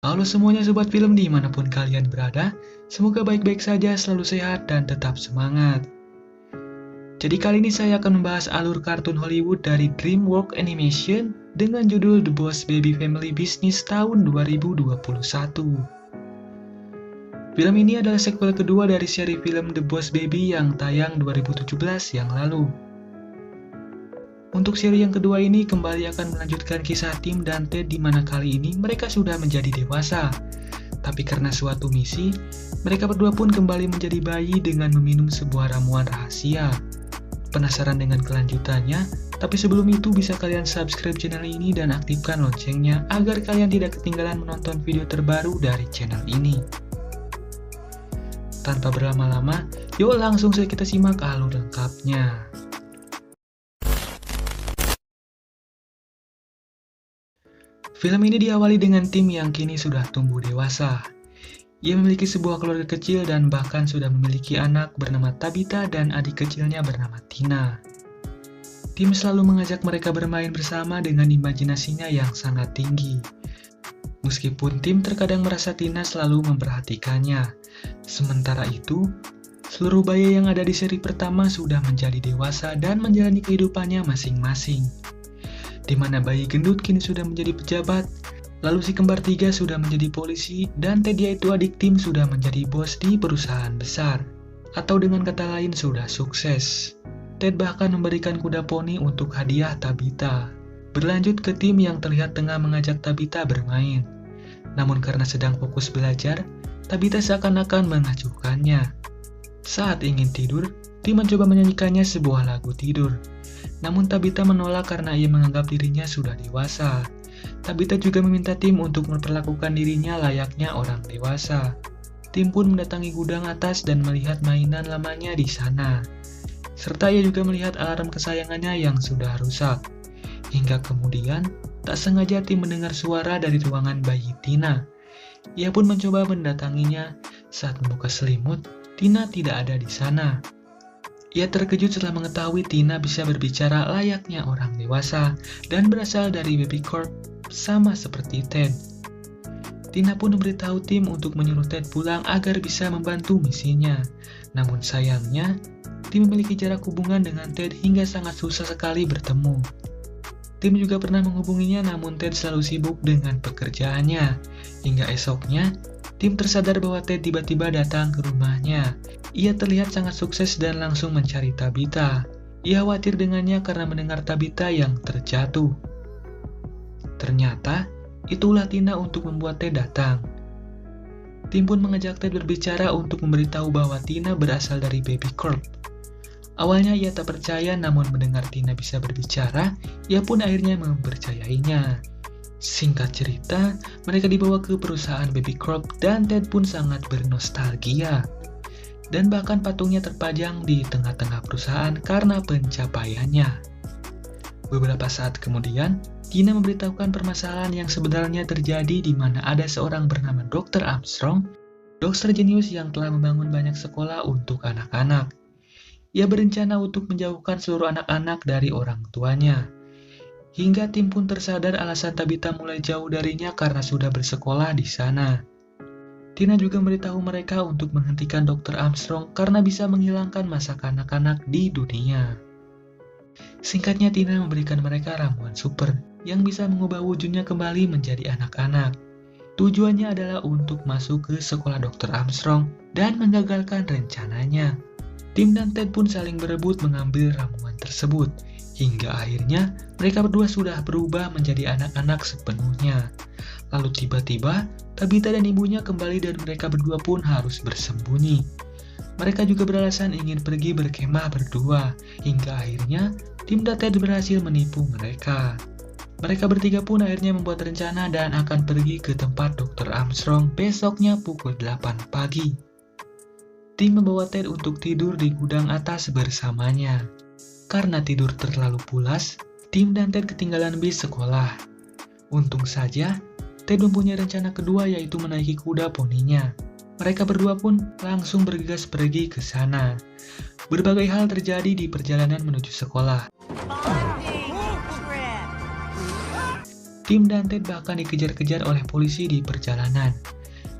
Halo semuanya sobat film dimanapun kalian berada, semoga baik-baik saja, selalu sehat dan tetap semangat. Jadi kali ini saya akan membahas alur kartun Hollywood dari DreamWorks Animation dengan judul The Boss Baby Family Business tahun 2021. Film ini adalah sequel kedua dari seri film The Boss Baby yang tayang 2017 yang lalu. Untuk seri yang kedua ini kembali akan melanjutkan kisah Tim dan Ted di mana kali ini mereka sudah menjadi dewasa. Tapi karena suatu misi, mereka berdua pun kembali menjadi bayi dengan meminum sebuah ramuan rahasia. Penasaran dengan kelanjutannya? Tapi sebelum itu bisa kalian subscribe channel ini dan aktifkan loncengnya agar kalian tidak ketinggalan menonton video terbaru dari channel ini. Tanpa berlama-lama, yuk langsung saja kita simak alur lengkapnya. Film ini diawali dengan Tim yang kini sudah tumbuh dewasa. Ia memiliki sebuah keluarga kecil dan bahkan sudah memiliki anak bernama Tabitha dan adik kecilnya bernama Tina. Tim selalu mengajak mereka bermain bersama dengan imajinasinya yang sangat tinggi. Meskipun Tim terkadang merasa Tina selalu memperhatikannya. Sementara itu, seluruh bayi yang ada di seri pertama sudah menjadi dewasa dan menjalani kehidupannya masing-masing. Di mana bayi gendut kini sudah menjadi pejabat, lalu si kembar tiga sudah menjadi polisi, dan Ted yaitu adik Tim sudah menjadi bos di perusahaan besar. Atau dengan kata lain sudah sukses. Ted bahkan memberikan kuda poni untuk hadiah Tabitha. Berlanjut ke Tim yang terlihat tengah mengajak Tabitha bermain. Namun karena sedang fokus belajar, Tabitha seakan-akan mengacuhkannya. Saat ingin tidur, Tim mencoba menyanyikannya sebuah lagu tidur. Namun Tabitha menolak karena ia menganggap dirinya sudah dewasa. Tabitha juga meminta Tim untuk memperlakukan dirinya layaknya orang dewasa. Tim pun mendatangi gudang atas dan melihat mainan lamanya di sana. Serta ia juga melihat alarm kesayangannya yang sudah rusak. Hingga kemudian, tak sengaja Tim mendengar suara dari ruangan bayi Tina. Ia pun mencoba mendatanginya. Saat membuka selimut, Tina tidak ada di sana. Ia terkejut setelah mengetahui Tina bisa berbicara layaknya orang dewasa dan berasal dari Baby Corp sama seperti Ted. Tina pun memberitahu Tim untuk menyuruh Ted pulang agar bisa membantu misinya. Namun sayangnya, Tim memiliki jarak hubungan dengan Ted hingga sangat susah sekali bertemu. Tim juga pernah menghubunginya namun Ted selalu sibuk dengan pekerjaannya. Hingga esoknya, Tim tersadar bahwa Ted tiba-tiba datang ke rumahnya. Ia terlihat sangat sukses dan langsung mencari Tabitha. Ia khawatir dengannya karena mendengar Tabitha yang terjatuh. Ternyata, itulah Tina untuk membuat Ted datang. Tim pun mengajak Ted berbicara untuk memberitahu bahwa Tina berasal dari Baby Corp. Awalnya ia tak percaya, namun mendengar Tina bisa berbicara, ia pun akhirnya mempercayainya. Singkat cerita, mereka dibawa ke perusahaan Baby Corp dan Ted pun sangat bernostalgia. Dan bahkan patungnya terpajang di tengah-tengah perusahaan karena pencapaiannya. Beberapa saat kemudian, Tina memberitahukan permasalahan yang sebenarnya terjadi di mana ada seorang bernama Dr. Armstrong, dokter jenius yang telah membangun banyak sekolah untuk anak-anak. Ia berencana untuk menjauhkan seluruh anak-anak dari orang tuanya. Hingga Tim pun tersadar alasan Tabitha mulai jauh darinya karena sudah bersekolah di sana. Tina juga memberitahu mereka untuk menghentikan Dr. Armstrong karena bisa menghilangkan masa kanak-kanak di dunia. Singkatnya, Tina memberikan mereka ramuan super yang bisa mengubah wujudnya kembali menjadi anak-anak. Tujuannya adalah untuk masuk ke sekolah Dr. Armstrong dan menggagalkan rencananya. Tim dan Ted pun saling berebut mengambil ramuan tersebut. Hingga akhirnya mereka berdua sudah berubah menjadi anak-anak sepenuhnya. Lalu tiba-tiba Tabitha dan ibunya kembali dan mereka berdua pun harus bersembunyi. Mereka juga beralasan ingin pergi berkemah berdua. Hingga akhirnya Tim dan Ted berhasil menipu mereka. Mereka bertiga pun akhirnya membuat rencana dan akan pergi ke tempat Dr. Armstrong besoknya pukul 8 pagi. Tim membawa Ted untuk tidur di gudang atas bersamanya. Karena tidur terlalu pulas, Tim dan Ted ketinggalan bis sekolah. Untung saja, Ted mempunyai rencana kedua yaitu menaiki kuda poninya. Mereka berdua pun langsung bergegas pergi ke sana. Berbagai hal terjadi di perjalanan menuju sekolah. Tim dan Ted bahkan dikejar-kejar oleh polisi di perjalanan.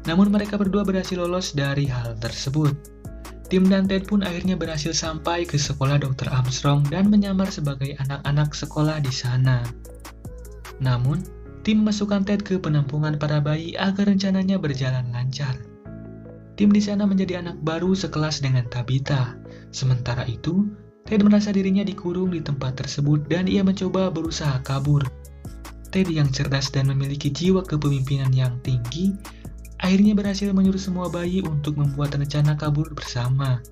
Namun mereka berdua berhasil lolos dari hal tersebut. Tim dan Ted pun akhirnya berhasil sampai ke sekolah Dr. Armstrong dan menyamar sebagai anak-anak sekolah di sana. Namun, tim memasukkan Ted ke penampungan para bayi agar rencananya berjalan lancar. Tim di sana menjadi anak baru sekelas dengan Tabitha. Sementara itu, Ted merasa dirinya dikurung di tempat tersebut dan ia mencoba berusaha kabur. Ted yang cerdas dan memiliki jiwa kepemimpinan yang tinggi, akhirnya berhasil menyuruh semua bayi untuk membuat rencana kabur bersama.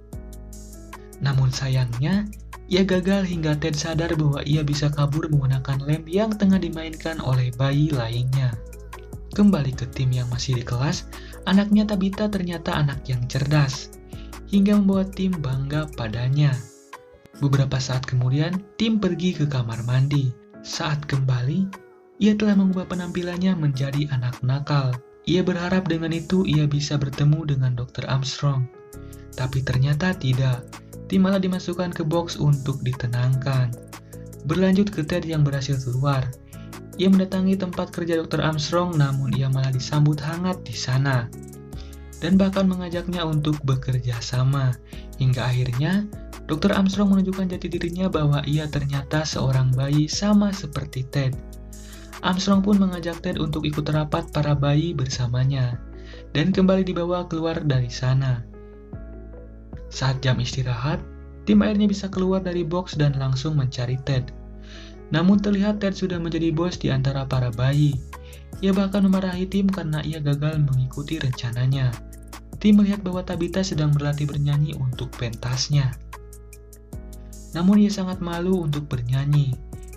Namun sayangnya, ia gagal hingga Ted sadar bahwa ia bisa kabur menggunakan lem yang tengah dimainkan oleh bayi lainnya. Kembali ke tim yang masih di kelas, anaknya Tabitha ternyata anak yang cerdas, hingga membuat tim bangga padanya. Beberapa saat kemudian, tim pergi ke kamar mandi. Saat kembali, ia telah mengubah penampilannya menjadi anak nakal. Ia berharap dengan itu ia bisa bertemu dengan Dr. Armstrong. Tapi ternyata tidak. Tim malah dimasukkan ke box untuk ditenangkan. Berlanjut ke Ted yang berhasil keluar. Ia mendatangi tempat kerja Dr. Armstrong, namun ia malah disambut hangat di sana. Dan bahkan mengajaknya untuk bekerja sama. Hingga akhirnya, Dr. Armstrong menunjukkan jati dirinya bahwa ia ternyata seorang bayi sama seperti Ted. Armstrong pun mengajak Ted untuk ikut rapat para bayi bersamanya, dan kembali dibawa keluar dari sana. Saat jam istirahat, tim akhirnya bisa keluar dari box dan langsung mencari Ted. Namun terlihat Ted sudah menjadi bos di antara para bayi. Ia bahkan memarahi tim karena ia gagal mengikuti rencananya. Tim melihat bahwa Tabitha sedang berlatih bernyanyi untuk pentasnya. Namun ia sangat malu untuk bernyanyi.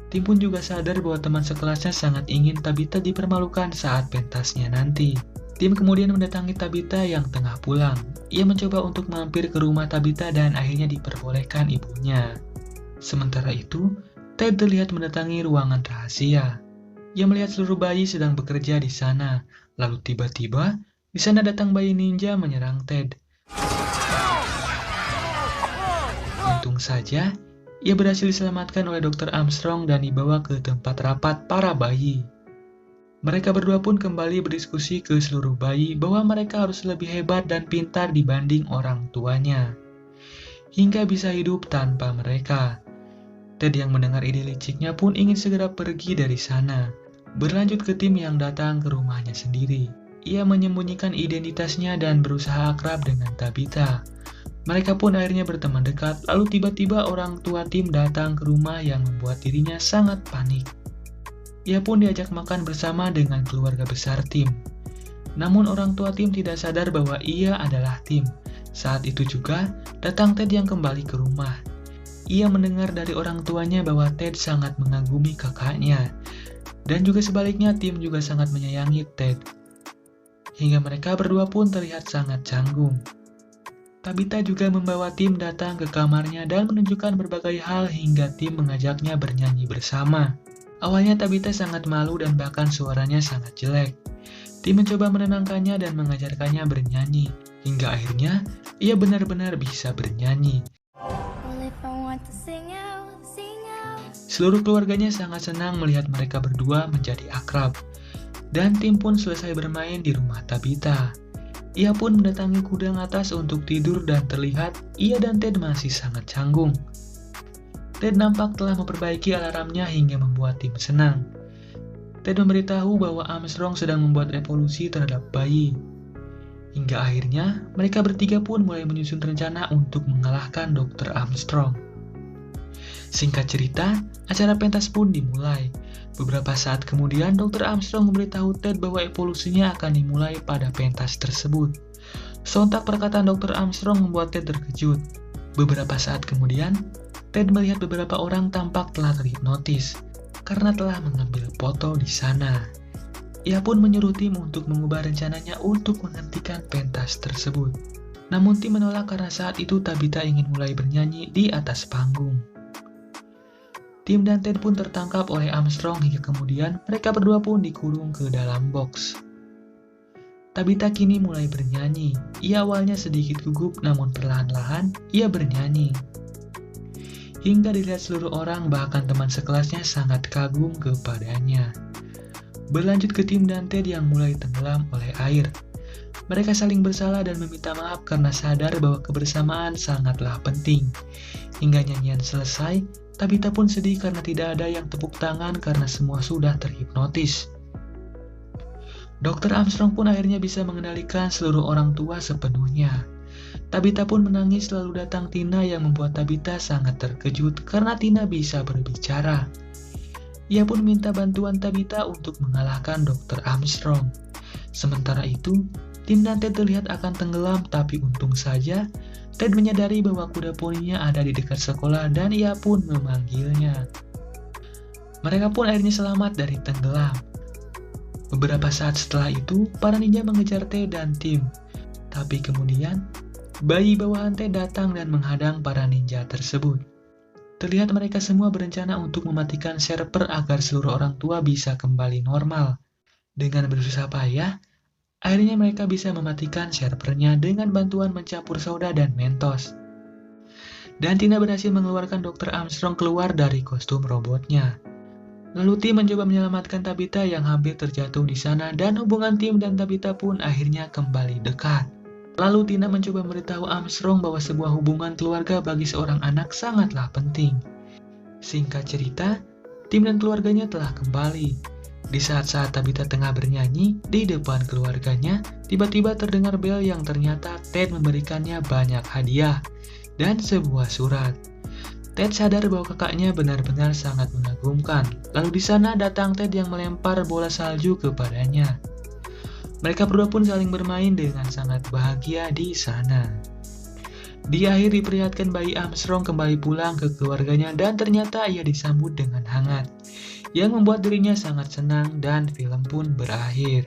Tim pun juga sadar bahwa teman sekelasnya sangat ingin Tabitha dipermalukan saat pentasnya nanti. Tim kemudian mendatangi Tabitha yang tengah pulang. Ia mencoba untuk mampir ke rumah Tabitha dan akhirnya diperbolehkan ibunya. Sementara itu, Ted terlihat mendatangi ruangan rahasia. Ia melihat seluruh bayi sedang bekerja di sana. Lalu tiba-tiba, di sana datang bayi ninja menyerang Ted. Untung saja, ia berhasil diselamatkan oleh Dr. Armstrong dan dibawa ke tempat rapat para bayi. Mereka berdua pun kembali berdiskusi ke seluruh bayi bahwa mereka harus lebih hebat dan pintar dibanding orang tuanya, hingga bisa hidup tanpa mereka. Ted yang mendengar ide liciknya pun ingin segera pergi dari sana. Berlanjut ke tim yang datang ke rumahnya sendiri. Ia menyembunyikan identitasnya dan berusaha akrab dengan Tabitha. Mereka pun akhirnya berteman dekat, lalu tiba-tiba orang tua tim datang ke rumah yang membuat dirinya sangat panik. Ia pun diajak makan bersama dengan keluarga besar tim. Namun orang tua tim tidak sadar bahwa ia adalah tim. Saat itu juga datang Ted yang kembali ke rumah. Ia mendengar dari orang tuanya bahwa Ted sangat mengagumi kakaknya. Dan juga sebaliknya Tim juga sangat menyayangi Ted. Hingga mereka berdua pun terlihat sangat canggung. Tabitha juga membawa Tim datang ke kamarnya dan menunjukkan berbagai hal hingga Tim mengajaknya bernyanyi bersama. Awalnya Tabitha sangat malu dan bahkan suaranya sangat jelek. Tim mencoba menenangkannya dan mengajarkannya bernyanyi. Hingga akhirnya ia benar-benar bisa bernyanyi. Seluruh keluarganya sangat senang melihat mereka berdua menjadi akrab. Dan Tim pun selesai bermain di rumah Tabitha. Ia pun mendatangi gudang atas untuk tidur dan terlihat ia dan Ted masih sangat canggung. Ted nampak telah memperbaiki alarmnya hingga membuat Tim senang. Ted memberitahu bahwa Armstrong sedang membuat revolusi terhadap bayi. Hingga akhirnya mereka bertiga pun mulai menyusun rencana untuk mengalahkan Dr. Armstrong. Singkat cerita, acara pentas pun dimulai. Beberapa saat kemudian, Dr. Armstrong memberitahu Ted bahwa evolusinya akan dimulai pada pentas tersebut. Sontak perkataan Dr. Armstrong membuat Ted terkejut. Beberapa saat kemudian, Ted melihat beberapa orang tampak telah terhipnotis karena telah mengambil foto di sana. Ia pun menyuruh Tim untuk mengubah rencananya untuk menghentikan pentas tersebut. Namun Tim menolak karena saat itu Tabitha ingin mulai bernyanyi di atas panggung. Tim dan Ted pun tertangkap oleh Armstrong hingga kemudian mereka berdua pun dikurung ke dalam box. Tabitha kini mulai bernyanyi. Ia awalnya sedikit gugup namun perlahan-lahan ia bernyanyi. Hingga dilihat seluruh orang bahkan teman sekelasnya sangat kagum kepadanya. Berlanjut ke Tim dan Ted yang mulai tenggelam oleh air. Mereka saling bersalah dan meminta maaf karena sadar bahwa kebersamaan sangatlah penting. Hingga nyanyian selesai, Tabitha pun sedih karena tidak ada yang tepuk tangan karena semua sudah terhipnotis. Dr. Armstrong pun akhirnya bisa mengendalikan seluruh orang tua sepenuhnya. Tabitha pun menangis lalu datang Tina yang membuat Tabitha sangat terkejut karena Tina bisa berbicara. Ia pun minta bantuan Tabitha untuk mengalahkan Dr. Armstrong. Sementara itu, Tim dan Ted terlihat akan tenggelam, tapi untung saja Ted menyadari bahwa kuda poninya ada di dekat sekolah dan ia pun memanggilnya. Mereka pun akhirnya selamat dari tenggelam. Beberapa saat setelah itu, para ninja mengejar Ted dan Tim. Tapi kemudian, bayi bawahan Ted datang dan menghadang para ninja tersebut. Terlihat mereka semua berencana untuk mematikan server agar seluruh orang tua bisa kembali normal. Dengan bersusah payah, akhirnya mereka bisa mematikan servernya dengan bantuan mencampur soda dan Mentos. Dan Tina berhasil mengeluarkan Dr. Armstrong keluar dari kostum robotnya. Lalu Tim mencoba menyelamatkan Tabitha yang hampir terjatuh di sana dan hubungan Tim dan Tabitha pun akhirnya kembali dekat. Lalu Tina mencoba memberitahu Armstrong bahwa sebuah hubungan keluarga bagi seorang anak sangatlah penting. Singkat cerita, Tim dan keluarganya telah kembali. Di saat-saat Tabitha tengah bernyanyi di depan keluarganya, tiba-tiba terdengar bel yang ternyata Ted memberikannya banyak hadiah dan sebuah surat. Ted sadar bahwa kakaknya benar-benar sangat mengagumkan. Lalu di sana datang Ted yang melempar bola salju kepadanya. Mereka berdua pun saling bermain dengan sangat bahagia di sana. Di akhir diperlihatkan bayi Armstrong kembali pulang ke keluarganya dan ternyata ia disambut dengan hangat, yang membuat dirinya sangat senang dan film pun berakhir.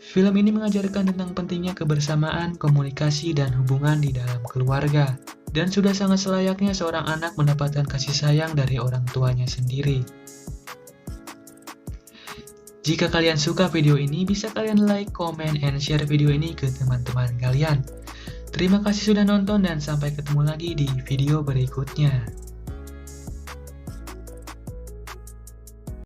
Film ini mengajarkan tentang pentingnya kebersamaan, komunikasi, dan hubungan di dalam keluarga. Dan sudah sangat selayaknya seorang anak mendapatkan kasih sayang dari orang tuanya sendiri. Jika kalian suka video ini, bisa kalian like, comment, and share video ini ke teman-teman kalian. Terima kasih sudah nonton dan sampai ketemu lagi di video berikutnya.